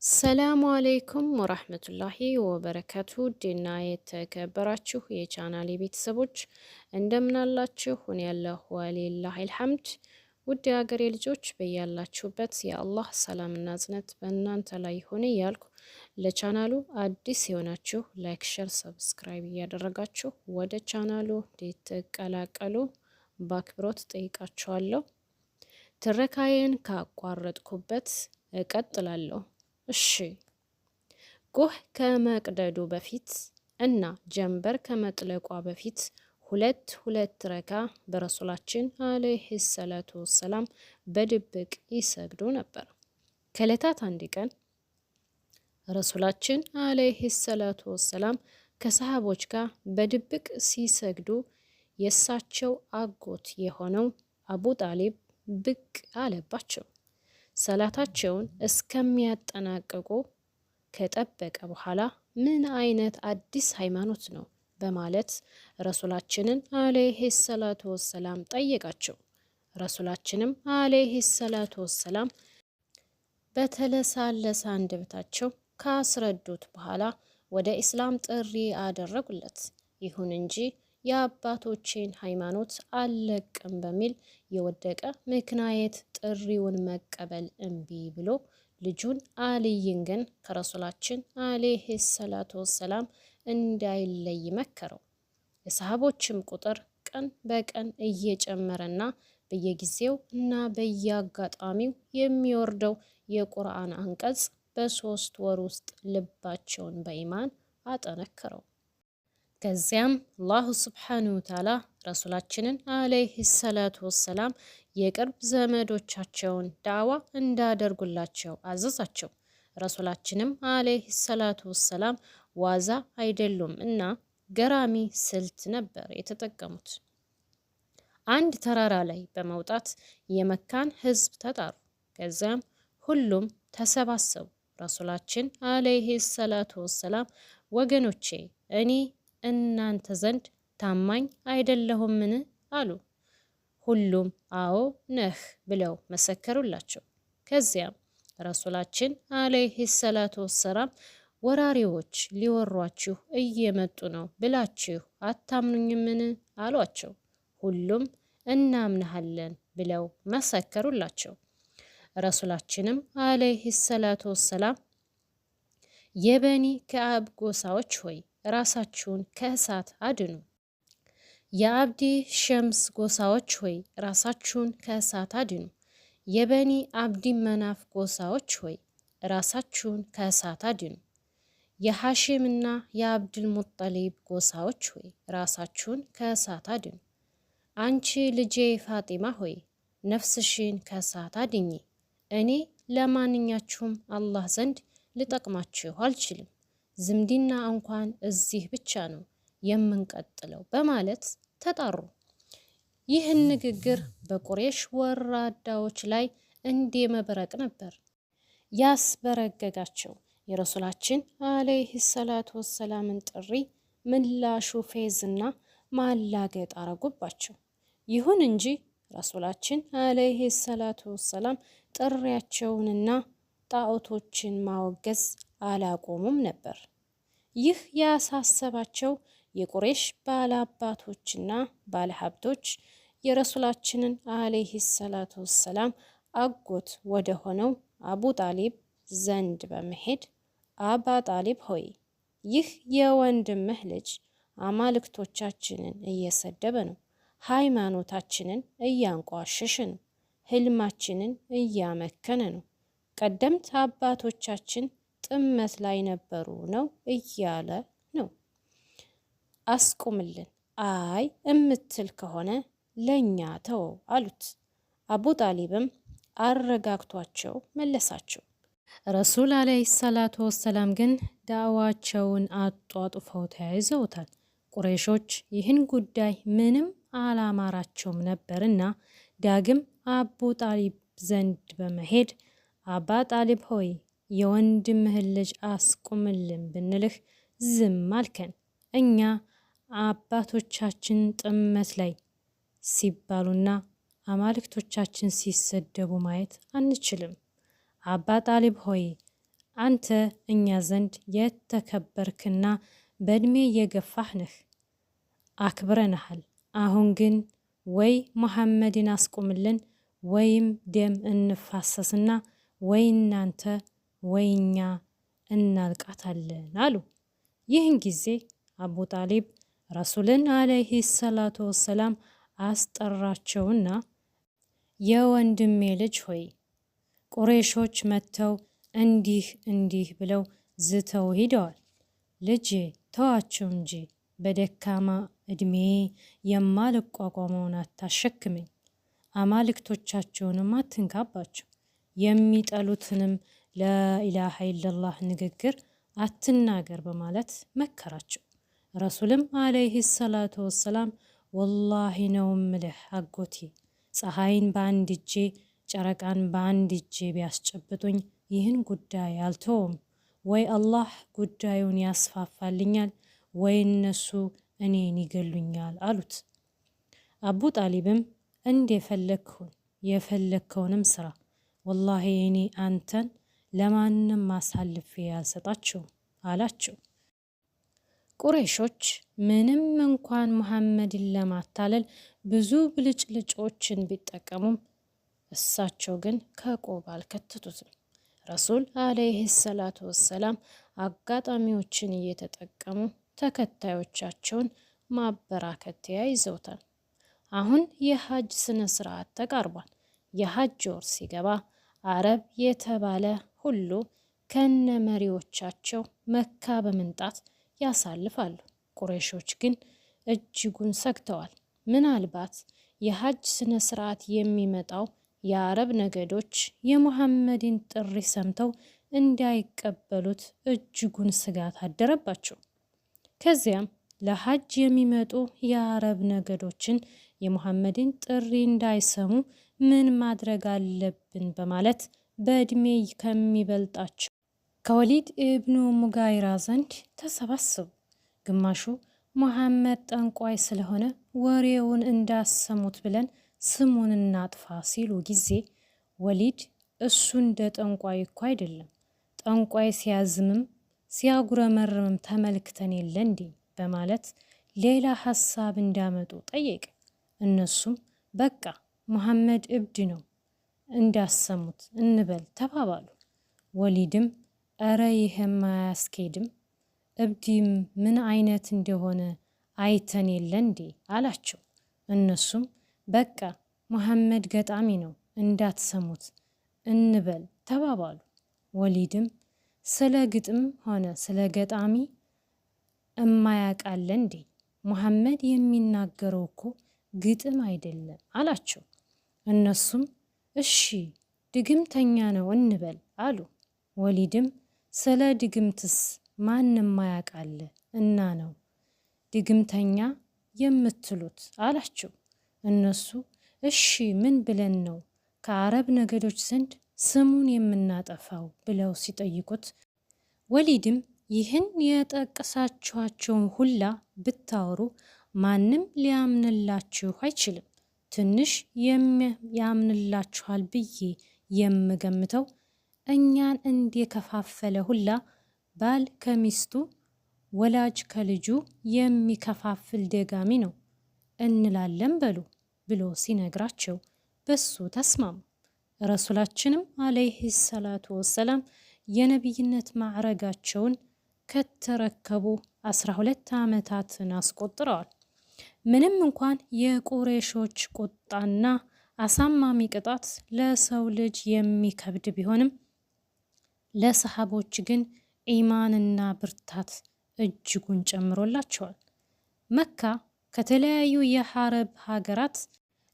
ሰላሙ አለይኩም ወራህመቱላሂ ወበረካቱ ዲና የተከበራችሁ የቻናሌ ቤተሰቦች እንደምናላችሁ ሁን ያለሁ ወሊላሂል ሐምድ። ውድ የሀገሬ ልጆች በያላችሁበት የአላህ ሰላምና እዝነት በእናንተ ላይ ይሁን እያልኩ ለቻናሉ አዲስ የሆናችሁ ላይክ፣ ሸር፣ ሰብስክራይብ እያደረጋችሁ ወደ ቻናሉ እንድትቀላቀሉ በአክብሮት ጠይቃችኋለሁ። ትረካዬን ካቋረጥኩበት እቀጥላለሁ። እሺ ጎህ ከመቅደዱ በፊት እና ጀንበር ከመጥለቋ በፊት ሁለት ረካ በረሱላችን አለይሂ ሰላቱ ወሰላም በድብቅ ይሰግዱ ነበር። ከዕለታት አንድ ቀን ረሱላችን አለይሂ ሰላቱ ወሰላም ከሰሃቦች ጋር በድብቅ ሲሰግዱ የእሳቸው አጎት የሆነው አቡ ጣሊብ ብቅ አለባቸው። ሰላታቸውን እስከሚያጠናቅቁ ከጠበቀ በኋላ ምን አይነት አዲስ ሃይማኖት ነው በማለት ረሱላችንን አለይሂ ሰላቱ ወሰላም ጠየቃቸው። ረሱላችንም አለይሂ ሰላቱ ወሰላም በተለሳለሰ አንደበታቸው ካስረዱት በኋላ ወደ ኢስላም ጥሪ አደረጉለት። ይሁን እንጂ የአባቶቼን ሃይማኖት አልለቅም በሚል የወደቀ ምክንያት ጥሪውን መቀበል እምቢ ብሎ ልጁን አልይን ግን ከረሱላችን አለይሂ ሰላቱ ወሰላም እንዳይለይ መከረው። የሰሃቦችም ቁጥር ቀን በቀን እየጨመረና በየጊዜው እና በየአጋጣሚው የሚወርደው የቁርአን አንቀጽ በ3 ወር ውስጥ ልባቸውን በኢማን አጠነከረው። ከዚያም አላሁ ስብሓነሁ ወተዓላ ረሱላችንን አለይሂ ሰላቱ ወሰላም የቅርብ ዘመዶቻቸውን ዳዕዋ እንዳደርጉላቸው አዘዛቸው። ረሱላችንም አለይሂ ሰላቱ ወሰላም ዋዛ አይደሉም እና ገራሚ ስልት ነበር የተጠቀሙት። አንድ ተራራ ላይ በመውጣት የመካን ህዝብ ተጣሩ። ከዚያም ሁሉም ተሰባሰቡ። ረሱላችን አለይሂ ሰላቱ ወሰላም ወገኖቼ እኔ እናንተ ዘንድ ታማኝ አይደለሁምን አሉ። ሁሉም አዎ ነህ ብለው መሰከሩላቸው። ከዚያም ረሱላችን አለይሂ ሰላቱ ወሰላም ወራሪዎች ሊወሯችሁ እየመጡ ነው ብላችሁ አታምኑኝምን አሏቸው። ሁሉም እናምናሃለን ብለው መሰከሩላቸው። ረሱላችንም አለይሂ ሰላቱ ወሰላም የበኒ ከአብ ጎሳዎች ሆይ ራሳችሁን ከእሳት አድኑ። የአብዲ ሸምስ ጎሳዎች ሆይ ራሳችሁን ከእሳት አድኑ። የበኒ አብዲ መናፍ ጎሳዎች ሆይ ራሳችሁን ከእሳት አድኑ። የሐሺምና የአብድል ሙጠሊብ ጎሳዎች ሆይ ራሳችሁን ከእሳት አድኑ። አንቺ ልጄ ፋጢማ ሆይ ነፍስሽን ከእሳት አድኚ። እኔ ለማንኛችሁም አላህ ዘንድ ልጠቅማችሁ አልችልም። ዝምድና እንኳን እዚህ ብቻ ነው የምንቀጥለው በማለት ተጣሩ። ይህን ንግግር በቁሬሽ ወራዳዎች ላይ እንደ መብረቅ ነበር ያስበረገጋቸው። የረሱላችን አለይሂ ሰላቱ ወሰላምን ጥሪ ምላሹ ፌዝና ማላገጥ አረጉባቸው። ይሁን እንጂ ረሱላችን አለይሂ ሰላቱ ወሰላም ጥሪያቸውንና ጣዖቶችን ማወገዝ አላቆሙም ነበር። ይህ ያሳሰባቸው የቁሬሽ ባለአባቶችና ባለሀብቶች የረሱላችንን አለይሂ ሰላቱ ወሰላም አጎት ወደ ሆነው አቡ ጣሊብ ዘንድ በመሄድ አባ ጣሊብ ሆይ ይህ የወንድምህ ልጅ አማልክቶቻችንን እየሰደበ ነው፣ ሃይማኖታችንን እያንቋሸሸ ነው፣ ህልማችንን እያመከነ ነው፣ ቀደምት አባቶቻችን ጥመት ላይ ነበሩ ነው እያለ ነው። አስቁምልን፣ አይ እምትል ከሆነ ለኛ ተወው አሉት። አቡ ጣሊብም አረጋግቷቸው መለሳቸው። ረሱል አለይሂ ሰላቱ ወሰላም ግን ዳዕዋቸውን አጧጡፈው ተያይዘውታል። ቁረይሾች ይህን ጉዳይ ምንም አላማራቸውም ነበርና ዳግም አቡ ጣሊብ ዘንድ በመሄድ አባ ጣሊብ ሆይ የወንድምህን ልጅ አስቁምልን ብንልህ ዝም አልከን። እኛ አባቶቻችን ጥመት ላይ ሲባሉና አማልክቶቻችን ሲሰደቡ ማየት አንችልም። አባ ጣሊብ ሆይ አንተ እኛ ዘንድ የተከበርክና በእድሜ የገፋህ ነህ፣ አክብረንሃል። አሁን ግን ወይ ሙሐመድን አስቁምልን ወይም ደም እንፋሰስና ወይ እናንተ ወይ እኛ እናልቃታለን አሉ። ይህን ጊዜ አቡ ጣሊብ ረሱልን አለይሂ ሰላቱ ወሰላም አስጠራቸውና የወንድሜ ልጅ ሆይ ቁረይሾች መጥተው እንዲህ እንዲህ ብለው ዝተው ሂደዋል። ልጄ ተዋቸው እንጂ በደካማ እድሜ የማልቋቋመውን አታሸክመኝ፣ አማልክቶቻቸውንም አትንካባቸው፣ የሚጠሉትንም ላኢላሃ ኢለላህ ንግግር አትናገር በማለት መከራቸው። ረሱልም አለይሂ ሰላቱ ወሰላም ወላሂ ነው ምልህ አጎቴ፣ ፀሐይን በአንድ እጄ ጨረቃን በአንድ እጄ ቢያስጨብጡኝ ይህን ጉዳይ አልተውም። ወይ አላህ ጉዳዩን ያስፋፋልኛል ወይ እነሱ እኔን ይገሉኛል አሉት። አቡ ጣሊብም እንደፈለግሁን የፈለግከውንም ስራ፣ ወላሂ እኔ አንተን ለማንም አሳልፌ አልሰጣቸውም አላቸው። ቁረይሾች ምንም እንኳን ሙሐመድን ለማታለል ብዙ ብልጭልጮችን ቢጠቀሙም እሳቸው ግን ከቆብ አልከተቱትም። ረሱል አለይሂ ሰላቱ ወሰላም አጋጣሚዎችን እየተጠቀሙ ተከታዮቻቸውን ማበራከት ተያይዘውታል። አሁን የሀጅ ስነ ስርዓት ተቃርቧል። የሀጅ ወር ሲገባ አረብ የተባለ ሁሉ ከነ መሪዎቻቸው መካ በመምጣት ያሳልፋሉ። ቁረይሾች ግን እጅጉን ሰግተዋል። ምናልባት የሀጅ ስነ ስርዓት የሚመጣው የአረብ ነገዶች የሙሐመድን ጥሪ ሰምተው እንዳይቀበሉት እጅጉን ስጋት አደረባቸው። ከዚያም ለሀጅ የሚመጡ የአረብ ነገዶችን የሙሐመድን ጥሪ እንዳይሰሙ ምን ማድረግ አለብን በማለት በእድሜ ከሚበልጣቸው ከወሊድ ኢብኑ ሙጋይራ ዘንድ ተሰባሰቡ። ግማሹ ሙሐመድ ጠንቋይ ስለሆነ ወሬውን እንዳሰሙት ብለን ስሙን እናጥፋ ሲሉ ጊዜ ወሊድ እሱ እንደ ጠንቋይ እኮ አይደለም፣ ጠንቋይ ሲያዝምም ሲያጉረመርምም ተመልክተን የለ እንዴ በማለት ሌላ ሀሳብ እንዳመጡ ጠየቀ። እነሱም በቃ ሙሐመድ እብድ ነው እንዳሰሙት እንበል ተባባሉ። ወሊድም እረ ይህም አያስኬድም፣ እብዲም ምን አይነት እንደሆነ አይተን የለ እንዴ አላቸው። እነሱም በቃ ሙሐመድ ገጣሚ ነው እንዳትሰሙት እንበል ተባባሉ። ወሊድም ስለ ግጥም ሆነ ስለ ገጣሚ እማያቃለ እንዴ? ሙሐመድ የሚናገረው እኮ ግጥም አይደለም አላቸው። እነሱም እሺ ድግምተኛ ነው እንበል አሉ። ወሊድም ስለ ድግምትስ ማንም ማያቃለ እና ነው ድግምተኛ የምትሉት አላቸው። እነሱ እሺ ምን ብለን ነው ከአረብ ነገዶች ዘንድ ስሙን የምናጠፋው ብለው ሲጠይቁት ወሊድም ይህን የጠቀሳችኋቸውን ሁላ ብታወሩ ማንም ሊያምንላችሁ አይችልም። ትንሽ ያምንላችኋል ብዬ የምገምተው እኛን እንደከፋፈለ ሁላ ባል ከሚስቱ ወላጅ ከልጁ የሚከፋፍል ደጋሚ ነው እንላለን በሉ ብሎ ሲነግራቸው በሱ ተስማሙ። ረሱላችንም አለይሂ ሰላቱ ወሰላም የነቢይነት ማዕረጋቸውን ከተረከቡ 12 ዓመታትን አስቆጥረዋል። ምንም እንኳን የቁረይሾች ቁጣና አሳማሚ ቅጣት ለሰው ልጅ የሚከብድ ቢሆንም ለሰሃቦች ግን ኢማንና ብርታት እጅጉን ጨምሮላቸዋል። መካ ከተለያዩ የአረብ ሀገራት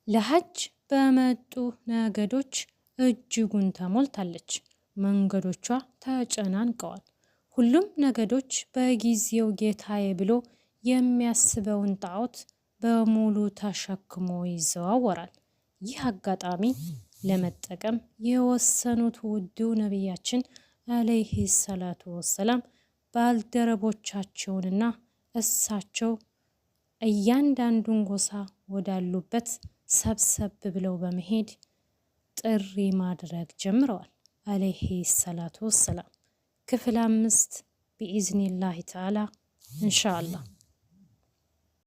ለሀጅ በመጡ ነገዶች እጅጉን ተሞልታለች። መንገዶቿ ተጨናንቀዋል። ሁሉም ነገዶች በጊዜው ጌታዬ ብሎ የሚያስበውን ጣዖት በሙሉ ተሸክሞ ይዘዋወራል። ይህ አጋጣሚ ለመጠቀም የወሰኑት ውዱ ነቢያችን አለይሂ ሰላቱ ወሰላም ባልደረቦቻቸውንና እሳቸው እያንዳንዱን ጎሳ ወዳሉበት ሰብሰብ ብለው በመሄድ ጥሪ ማድረግ ጀምረዋል። አለይሂ ሰላቱ ወሰላም ክፍል 5 ቢኢዝኒላሂ ተዓላ ኢንሻአላህ